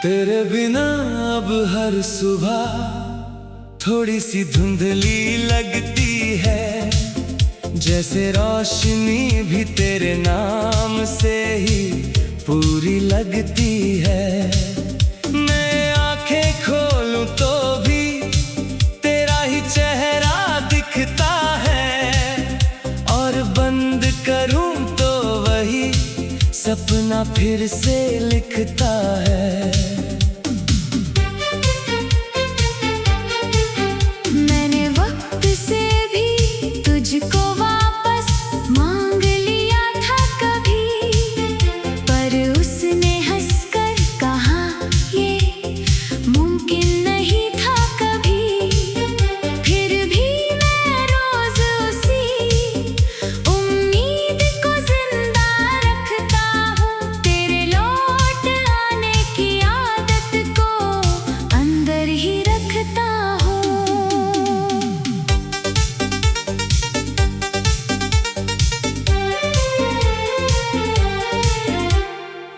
तेरे बिना अब हर सुबह थोड़ी सी धुंधली लगती है, जैसे रोशनी भी तेरे नाम से ही पूरी लगती है। मैं आंखें खोलूं तो भी तेरा ही चेहरा दिखता है, और बंद करूं तो वही सपना फिर से लिखता है। मैंने वक्त से भी तुझको वापस मांग लिया था कभी, पर उसने हंसकर कहा ये मुमकिन नहीं था कभी। फिर भी मैं रोज उसी उम्मीद को जिंदा रखता हूँ, तेरे लौट आने की आदत को अंदर ही रखता हूँ।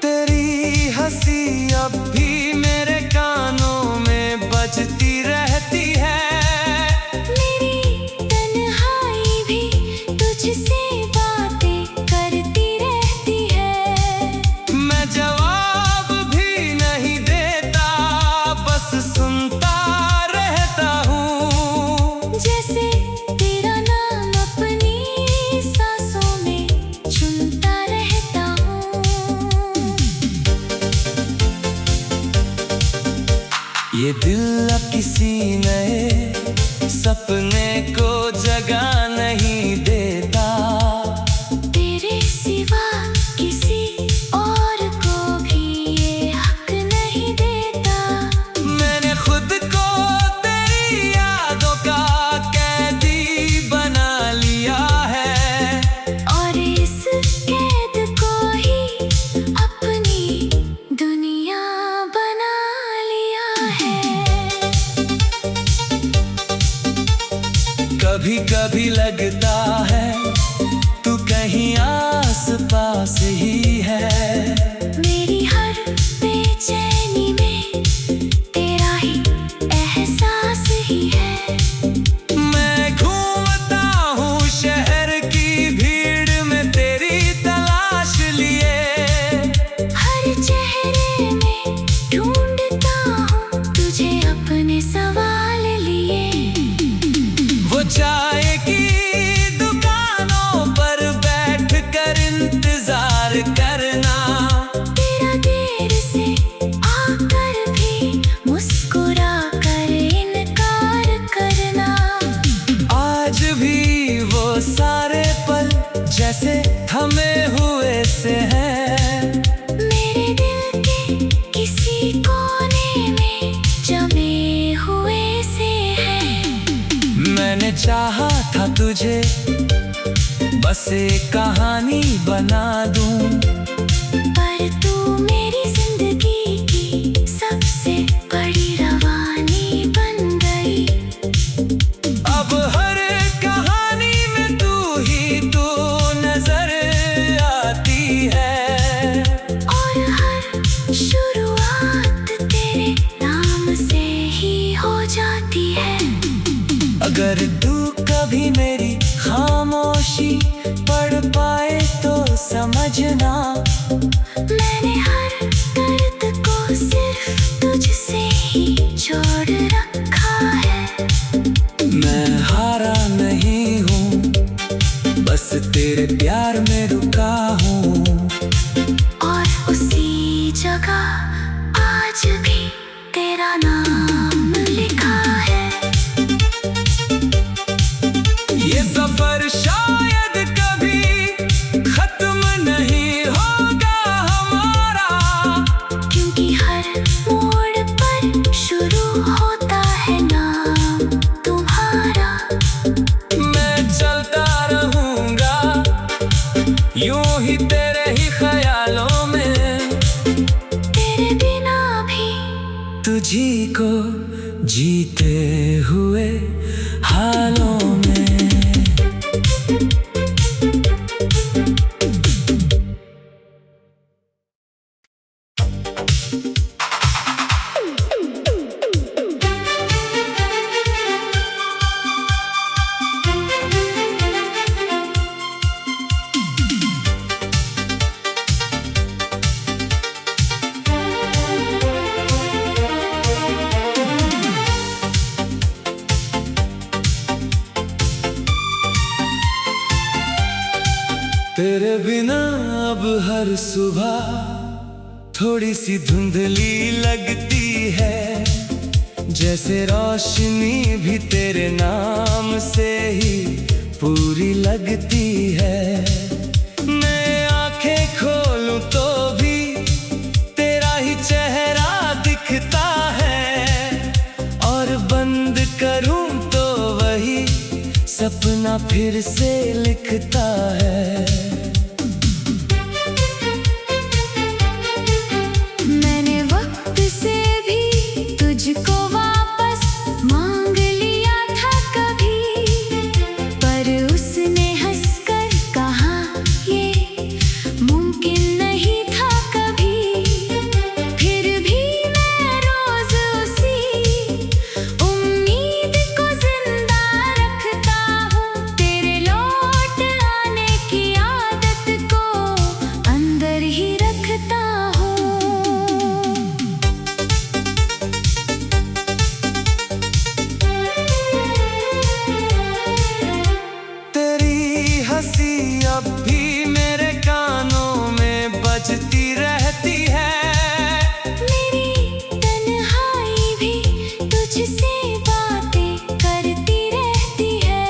तेरी हंसी अब भी मेरे कानों में बजती रहती है। मेरी तन्हाई भी तुझसे बातें करती रहती है। मैं जवाब भी नहीं देता, बस सुनता रहता हूँ। जैसे तेरा नाम अपनी सांसों में चुनता रहता हूँ। ये दिल अब किसी नए सपने को जगह नहीं देता, तेरे सिवा किसी और को भी ये हक नहीं देता। मैंने खुद को तेरी यादों का कैदी बना लिया है, और इस कैद को ही अपनी दुनिया बना लिया है। कभी कभी लगता है तू कहीं आस पास ही है। मेरी हर बेचैनी में तेरा ही एहसास ही है। मैं घूमता हूँ शहर की भीड़ में तेरी तलाश लिए, हर चेहरे में ढूंढता हूँ तुझे अपने सवाल लिए। वो चाय की दुकानों पर बैठ कर इंतजार करना, तेरा देर से आकर भी मुस्कुरा कर इनकार करना। आज भी वो सारे पल जैसे थमे हुए से हैं। मेरे दिल के किसी कोने में जमे हुए से हैं। मैंने चाहा था तुझे बस एक कहानी बना दूं, पर तू मेरी जिंदगी की सबसे बड़ी रवानी बन गई। अब हर कहानी में तू ही तू नजर आती है, और हर शुरुआत तेरे नाम से ही हो जाती है। अगर तू कभी मेरी खामोशी पढ़ पाए तो समझना, मैंने हर दर्द को सिर्फ तुझसे ही जोड़ रखा है। मैं हारा नहीं हूँ, बस तेरे प्यार में रुका हूँ। और उसी जगह आज भी तेरा नाम लिखा है। ये सफर शायद कभी खत्म नहीं होगा हमारा, क्योंकि हर मोड़ पर शुरू होता है नाम तुम्हारा। मैं चलता रहूंगा यूं ही तेरे ही ख्यालों में, तेरे बिना भी तुझी को जीते हुए हालों में। तेरे बिना अब हर सुबह थोड़ी सी धुंधली लगती है, जैसे रोशनी भी तेरे नाम से ही पूरी लगती है। मैं आंखें खोलूं तो भी तेरा ही चेहरा दिखता है, और बंद करूं तो वही सपना फिर से लिखता है। मैंने वक्त से भी तुझको वापस मांग लिया था कभी, पर उसने हंसकर कहा ये मुमकिन नहीं था कभी। फिर भी मैं रोज उसी उम्मीद को जिंदा रखता हूँ, तेरे लौट आने की आदत को अंदर ही रखता हूँ। तेरी हंसी अब भी मेरे कानों में बजती रहती है। मेरी तन्हाई भी तुझसे बातें करती रहती है।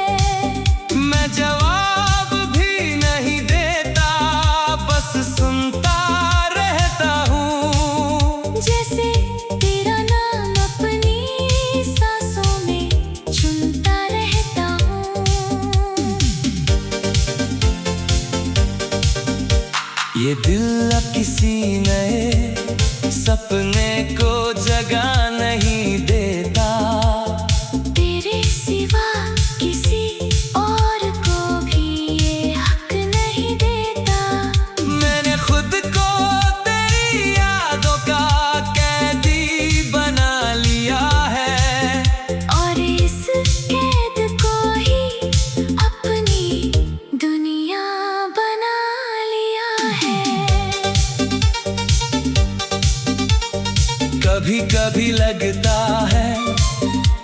मैं जवाब भी नहीं देता, बस सुनता रहता हूँ। जैसे तेरा नाम अपनी सांसों में चुनता रहता हूँ। ये दिल अब किसी नए सपने को जगह नहीं देता, तेरे सिवा किसी और को भी ये हक नहीं देता। मैंने खुद को तेरी यादों का कैदी बना लिया है, और इस कैद को ही अपनी दुनिया बना लिया है। कभी कभी लगता है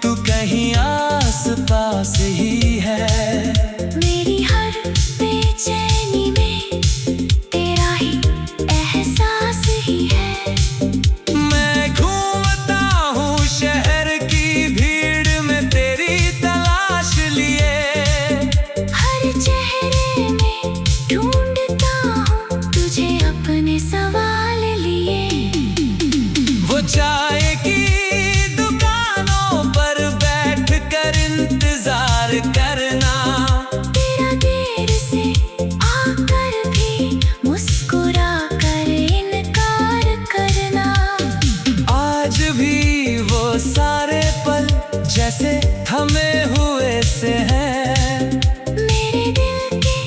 तू कहीं आस पास ही है। मेरी हर बेचैनी में तेरा ही एहसास ही है। मैं घूमता हूँ शहर की भीड़ में तेरी तलाश लिए, हर चेहरे में ढूंढता हूँ तुझे अपने सवाल लिए। वो चाय की दुकानों पर बैठ कर इंतजार करना, तेरा देर से आकर भी मुस्कुरा कर इनकार करना। आज भी वो सारे पल जैसे थमे हुए से हैं। मेरे दिल के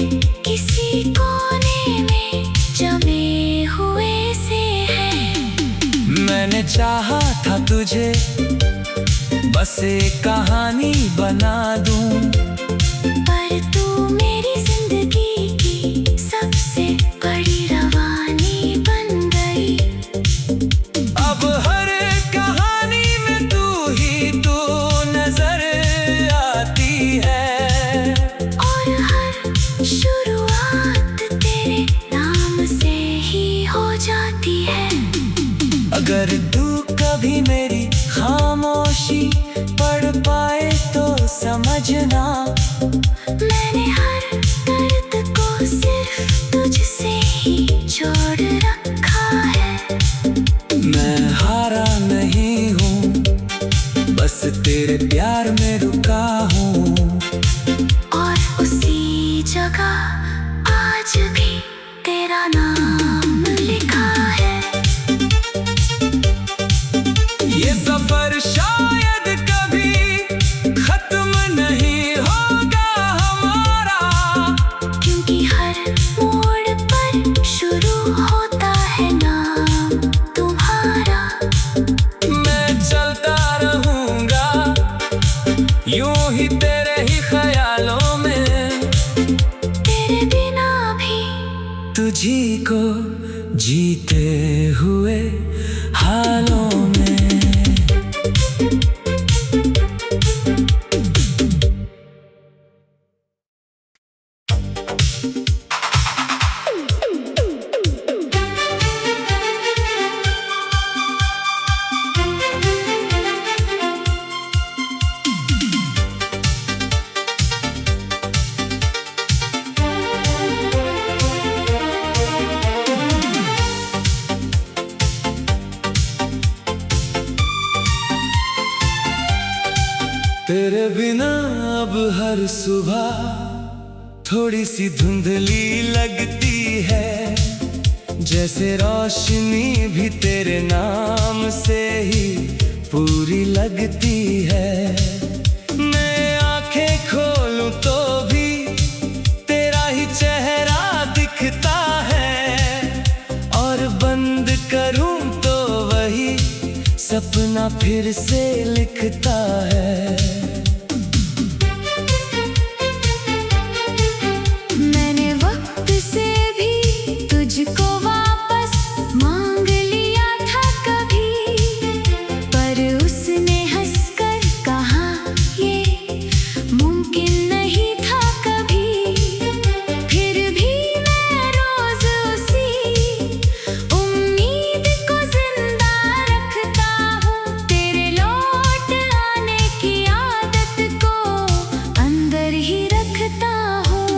किसी कोने में जमे हुए से हैं। मैंने चाहा था तुझे बस एक कहानी बना दूं, पर तू मेरी जिंदगी की सबसे बड़ी रवानी बन गई। अब हर कहानी में तू ही तू नजर आती है, और हर शुरुआत तेरे नाम से ही हो जाती है। अगर तू कभी मेरी खामोशी पढ़ पाए तो समझना, मैंने हर दर्द को सिर्फ तुझसे ही जोड़ रखा है। मैं हारा नहीं हूँ, बस तेरे प्यार में रुका हूँ। और उसी जगह आज भी तेरा नाम लिखा है। ये सफर शायद कभी खत्म नहीं होगा हमारा, क्योंकि हर मोड़ पर शुरू होता है नाम तुम्हारा। मैं चलता रहूंगा यूं ही तेरे ही ख्यालों में, तेरे बिना भी तुझी को जीते हुए हालों में। तेरे बिना अब हर सुबह थोड़ी सी धुंधली लगती है, जैसे रोशनी भी तेरे नाम से ही पूरी लगती है। मैं आंखें खोलूं तो भी तेरा ही चेहरा दिखता है, और बंद करूं तो वही सपना फिर से लिखता है। मैंने वक्त से भी तुझको वापस मांग लिया था कभी, पर उसने हंसकर कहा ये मुमकिन नहीं था कभी। फिर भी मैं रोज उसी उम्मीद को जिंदा रखता हूँ, तेरे लौट आने की आदत को अंदर ही रखता हूँ।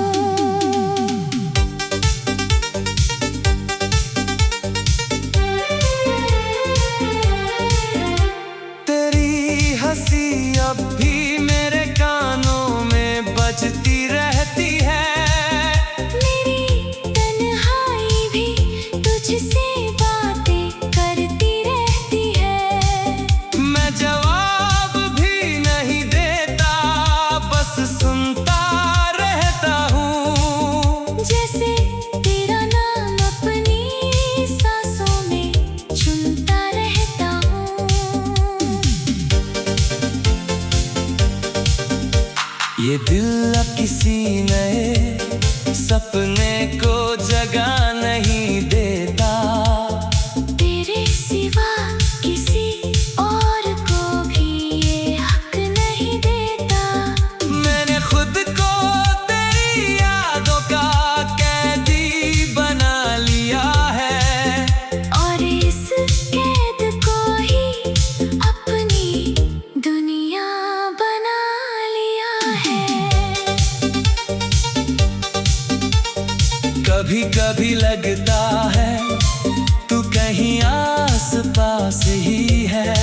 तेरी हंसी अब भी मेरे कानों में बजती रहती है। मेरी तन्हाई भी तुझसे बातें करती रहती है। मैं जवाब भी नहीं देता, बस सुनता रहता हूँ। जैसे तेरा नाम अपनी सांसों में चुनता रहता हूँ। ये दिल अब किसी नए सपने को जगह नहीं देता, तेरे सिवा किसी और को भी ये हक नहीं देता। मैंने खुद को तेरी यादों का कैदी बना लिया है, और इस कैद को ही अपनी दुनिया बना लिया है। कभी कभी लगता है तू कहीं आस पास ही है।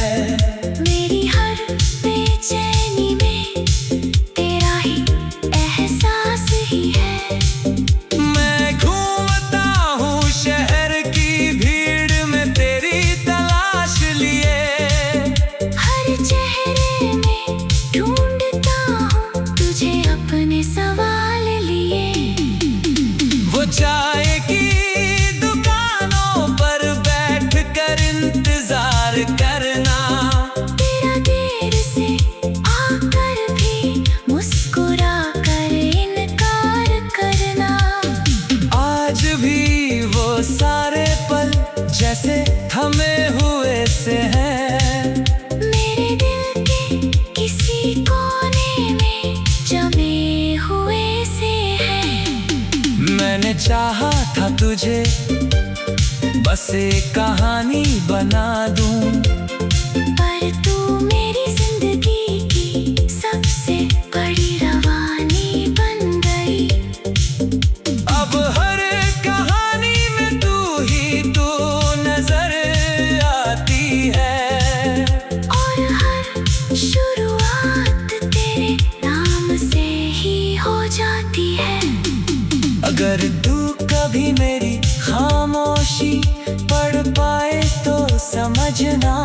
मेरी हर बेचैनी में तेरा ही एहसास ही है। मैं घूमता हूँ शहर की भीड़ में तेरी तलाश लिए, हर चेहरे में ढूंढता हूँ तुझे अपने सवाल लिए। वो चाय की दुकानों पर बैठ कर इंतजार करना, तेरा देर से आकर भी मुस्कुरा कर इनकार करना। आज भी वो सारे पल जैसे थमे हुए से हैं। मेरे दिल के किसी कोने में जमे हुए से हैं। मैंने चाहा था तुझे बस एक कहानी बना दूं, पर तू मेरी जिंदगी की सबसे बड़ी रवानी बन गई। अब हर कहानी में तू ही तू नजर आती है, और हर शुरुआत तेरे नाम से ही हो जाती है। अगर तू कभी मेरी खामोशी पढ़ पाए तो समझना,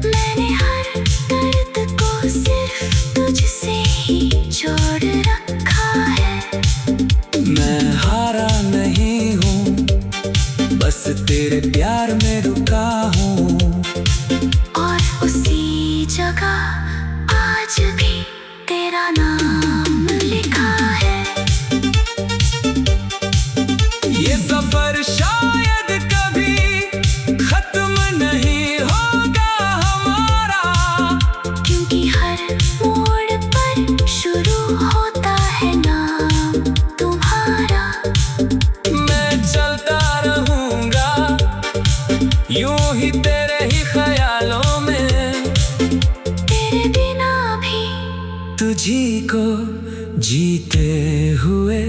मैंने हर दर्द को सिर्फ तुझसे ही जोड़ रखा है। मैं हारा नहीं हूँ, बस तेरे प्यार में रुका हूँ। और उसी जगह आज भी तेरा नाम लिखा है। ये सफर शायद कभी खत्म नहीं होगा हमारा, क्योंकि हर मोड़ पर शुरू होता है नाम तुम्हारा। मैं चलता रहूंगा यूं ही तेरे ही ख्यालों में, तेरे बिना भी तुझी को जीते हुए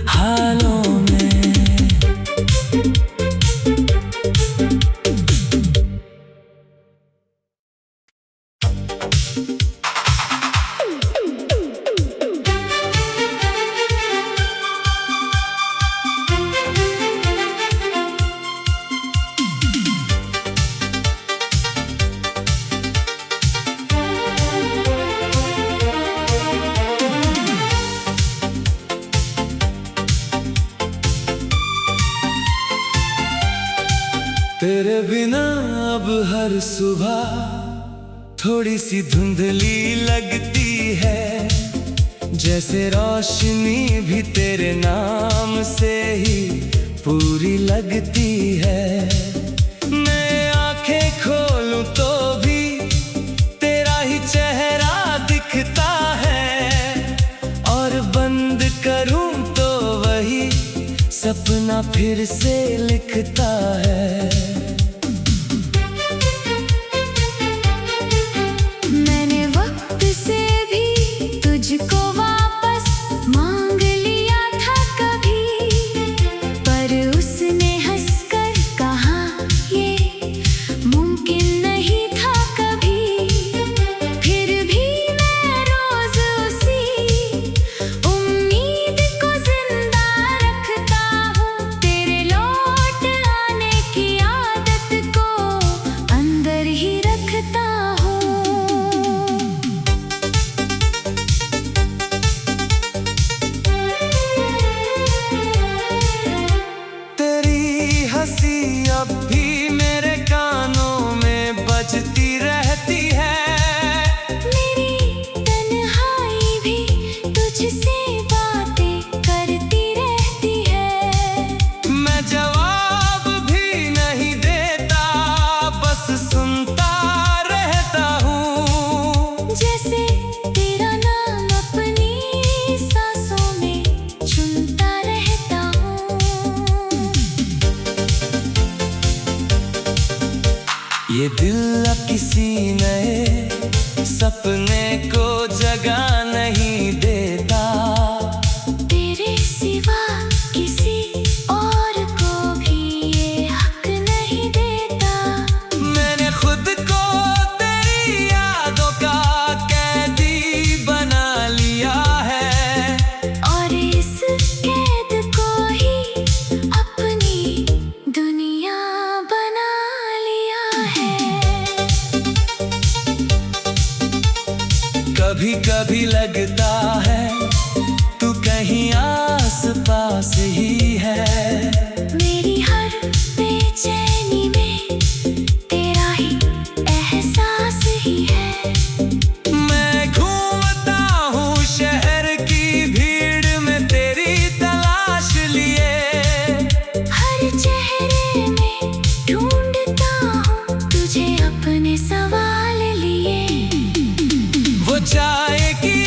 हालों में। हर सुबह थोड़ी सी धुंधली लगती है, जैसे रोशनी भी तेरे नाम से ही पूरी लगती है। मैं आंखें खोलूं तो भी तेरा ही चेहरा दिखता है, और बंद करूं तो वही सपना फिर से लिखता है। मैंने वक्त से भी तुझको वापस मांग लिया था कभी, पर उसने हंसकर कहा ये मुमकिन नहीं था कभी। फिर भी मैं रोज उसी उम्मीद को जिंदा रखता हूँ, तेरे लौट आने की आदत को अंदर ही रखता हूँ। तेरी हंसी अब भी मेरे कानों में बजती रहती है। मेरी तन्हाई भी तुझसे बातें करती रहती है। मैं जवाब भी नहीं देता, बस सुनता रहता हूँ। जैसे तेरा नाम अपनी सांसों में चुनता रहता हूँ। ये दिल अब किसी नए सपने को जगह नहीं देता, तेरे सिवा किसी और को भी ये हक नहीं देता। मैंने खुद को तेरी यादों का कैदी बना लिया है, और इस कैद को ही अपनी दुनिया बना लिया है। कभी कभी लगता है तू कहीं आस पास ही है। मेरी हर बेचैनी में तेरा ही एहसास ही है। मैं घूमता हूँ शहर की भीड़ में तेरी तलाश लिए, हर चेहरे में ढूंढता हूँ तुझे अपने सवाल लिए। वो चाय की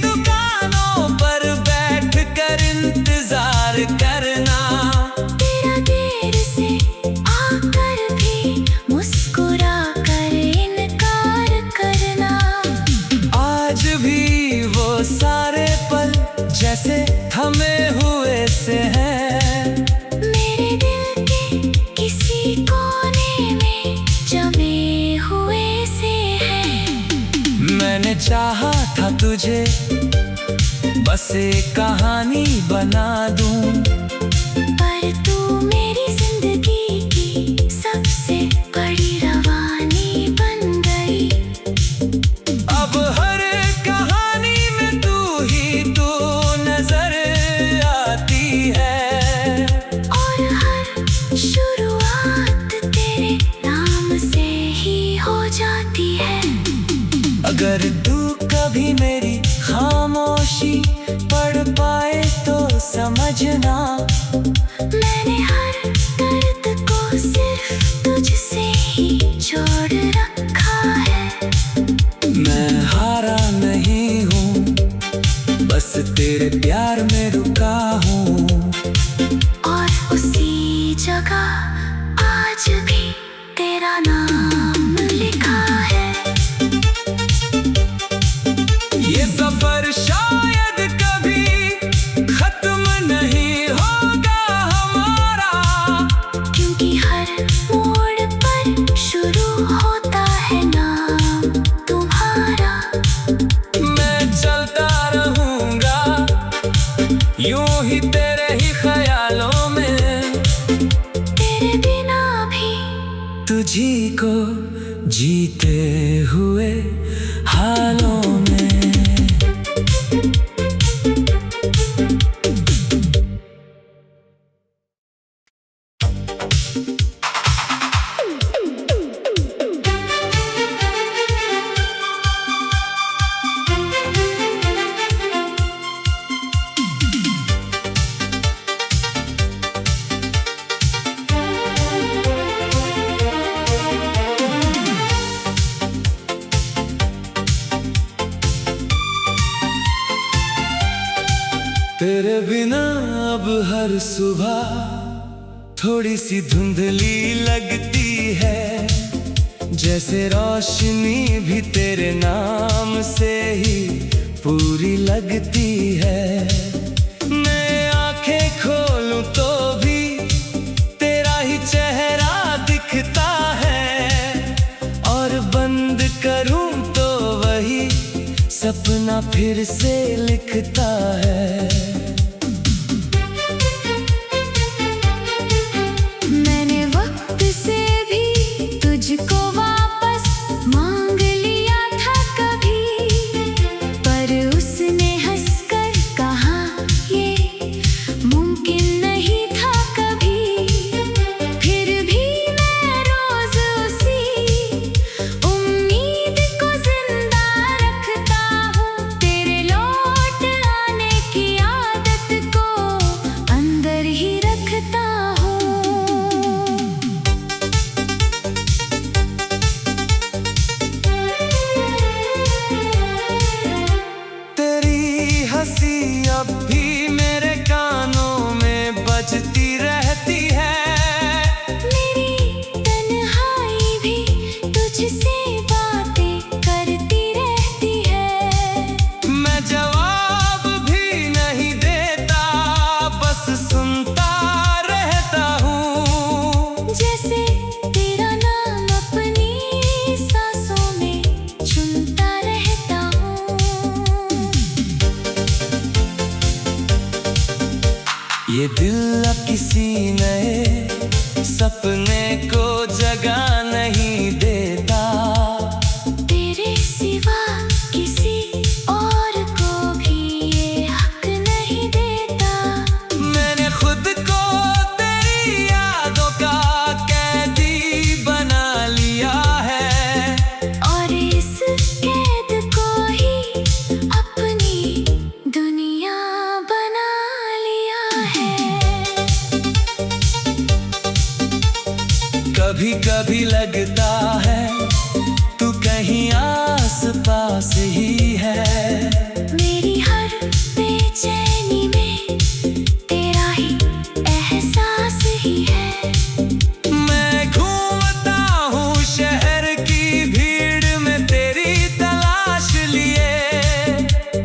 दुकानों पर बैठ कर इंतजार करना, तेरा देर से आकर भी मुस्कुरा कर इनकार करना। आज भी वो सारे पल जैसे थमे हुए से हैं। मेरे दिल के किसी कोने में जमे हुए से हैं। मैंने चाहा था तुझे बस एक कहानी बना दूं, पर तू मेरी जिंदगी की सबसे बड़ी रवानी बन गई। अब हर कहानी में तू नजर आती है, और हर शुरुआत तेरे नाम से ही हो जाती है। अगर तू कभी मेरी खामोशी पढ़ पाए तो समझना, मैंने हर दर्द को सिर्फ तुझसे ही जोड़ रखा है। मैं हारा नहीं हूँ, बस तेरे प्यार में रुका हूँ। और उसी जगह आज भी तेरा नाम लिखा है। ये सफर शायद कभी खत्म नहीं होगा हमारा, क्योंकि हर मोड़ पर शुरू होता है नाम तुम्हारा। मैं चलता रहूंगा यूं ही तेरे ही ख्यालों में, तेरे बिना भी तुझी को जीते हुए हालों में। तेरे बिना अब हर सुबह थोड़ी सी धुंधली लगती है, जैसे रोशनी भी तेरे नाम से ही पूरी लगती है। मैं आंखें खोलूं तो भी तेरा ही चेहरा दिखता है, और बंद करूं तो वही सपना फिर से लिखता है। मैंने वक्त से भी तुझको वापस मांग लिया था कभी, पर उसने हंसकर कहा ये मुमकिन नहीं था कभी। फिर भी मैं रोज उसी उम्मीद को जिंदा रखता हूँ, तेरे लौट आने की आदत को अंदर ही रखता हूँ। तेरी हंसी अब भी मेरे कानों में बजती रहती है। मेरी तन्हाई भी तुझसे बातें करती रहती है। मैं जवाब भी नहीं देता, बस सुनता रहता हूँ। जैसे तेरा नाम अपनी सांसों में चुनता रहता हूँ। ये दिल अब किसी नए सपने को जगह नहीं देता, तेरे सिवा किसी और को भी ये हक नहीं देता। मैंने खुद को तेरी यादों का कैदी बना लिया है, और इस कैद को ही अपनी दुनिया बना लिया है। कभी कभी लगता है तू कहीं आस पास ही है। मेरी हर बेचैनी में तेरा ही एहसास ही है। मैं घूमता हूँ शहर की भीड़ में तेरी तलाश लिए,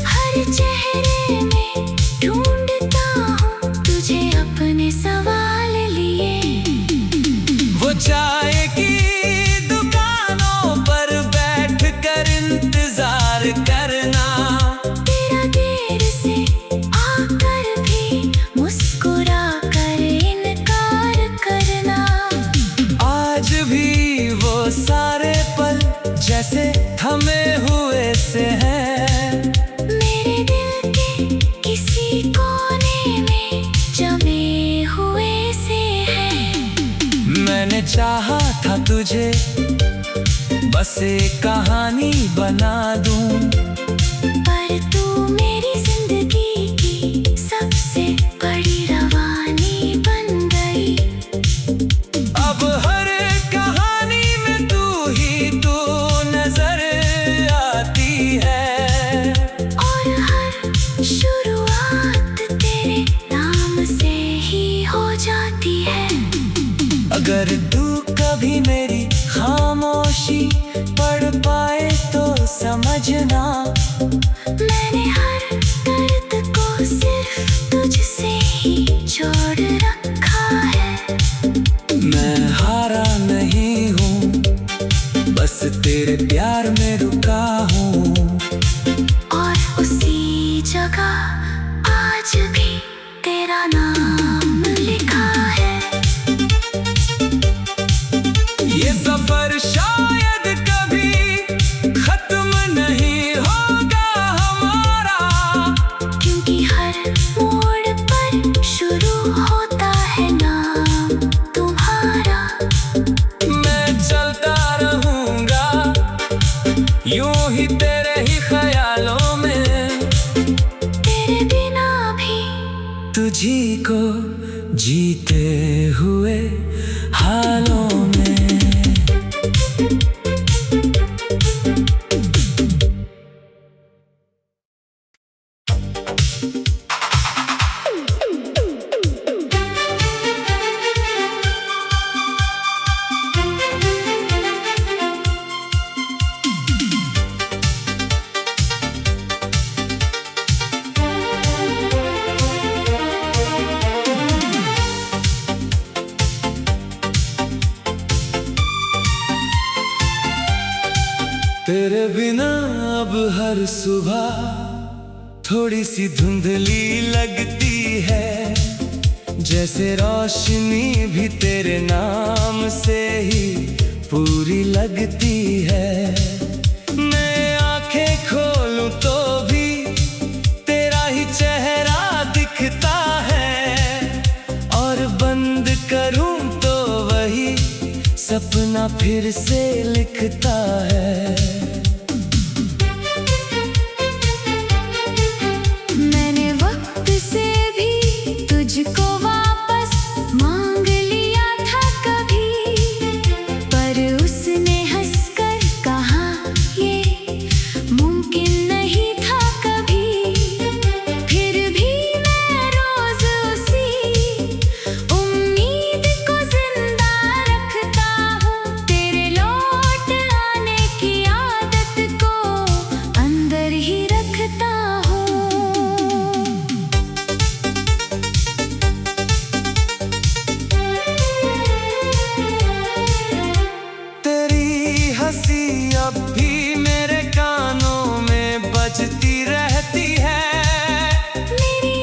हर चेहरे में ढूंढता हूँ तुझे अपने सवाल लिए। वो चाय की दुकानों पर बैठ कर इंतजार करना, तेरा देर से आकर भी मुस्कुरा कर इनकार करना। आज भी वो सारे पल जैसे थमे हुए से हैं। मेरे दिल के किसी कोने में जमे हुए से हैं। मैंने चाहा था तुझे बस एक कहानी बना दूं, पर तू मेरी जिंदगी की सबसे बड़ी रवानी बन गई। अब हर कहानी में तू ही तू नजर आती है, और हर शुरुआत तेरे नाम से ही हो जाती है। अगर तू कभी मेरी खामोशी पढ़ पाए तो समझना, मैंने हर दर्द को सिर्फ तुझसे ही जोड़ रखा है। मैं हारा नहीं हूँ, बस तेरे प्यार में रुका हूँ। और उसी जगह आज भी तेरा नाम लिखा है। ये सफर शायद कभी खत्म नहीं होगा हमारा, क्योंकि हर मोड़ पर शुरू होता है नाम तुम्हारा। मैं चलता रहूंगा यूं ही तेरे ही ख्यालों में, तेरे बिना भी तुझी को जीते हुए हालों में। हर सुबह थोड़ी सी धुंधली लगती है, जैसे रोशनी भी तेरे नाम से ही पूरी लगती है। मैं आंखें खोलूं तो भी तेरा ही चेहरा दिखता है, और बंद करूं तो वही सपना फिर से लिखता है। मैंने वक्त से भी तुझको वापस मांग लिया था कभी, पर उसने हंसकर कहा ये मुमकिन नहीं था कभी। फिर भी मैं रोज उसी उम्मीद को जिंदा रखता हूँ, तेरे लौट आने की आदत को अंदर ही रखता हूँ। तेरी हंसी अब भी मेरे कानों में बजती रहती है। मेरी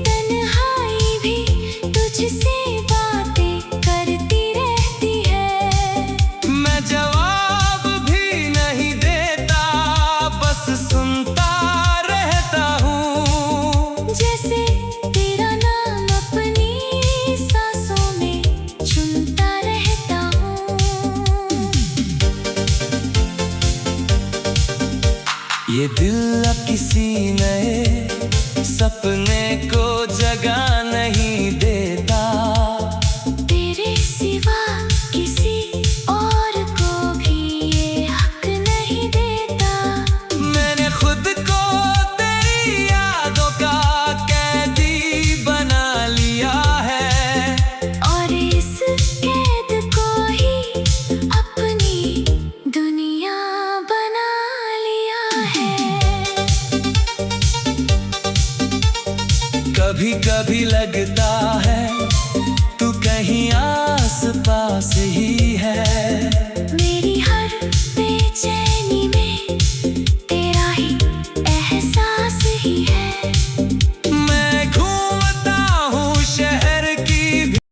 तन्हाई भी तुझसे बातें करती रहती है। मैं जवाब भी नहीं देता, बस सुनता रहता हूँ। जैसे तेरा नाम अपनी सांसों में चुनता रहता हूँ। ये दिल अब किसी नए सपने को जगह नहीं देता, तेरे सिवा किसी और को भी ये हक नहीं देता। मैंने खुद को तेरी यादों का कैदी बना लिया है, और इस कैद को ही अपनी दुनिया बना लिया है। कभी कभी लगता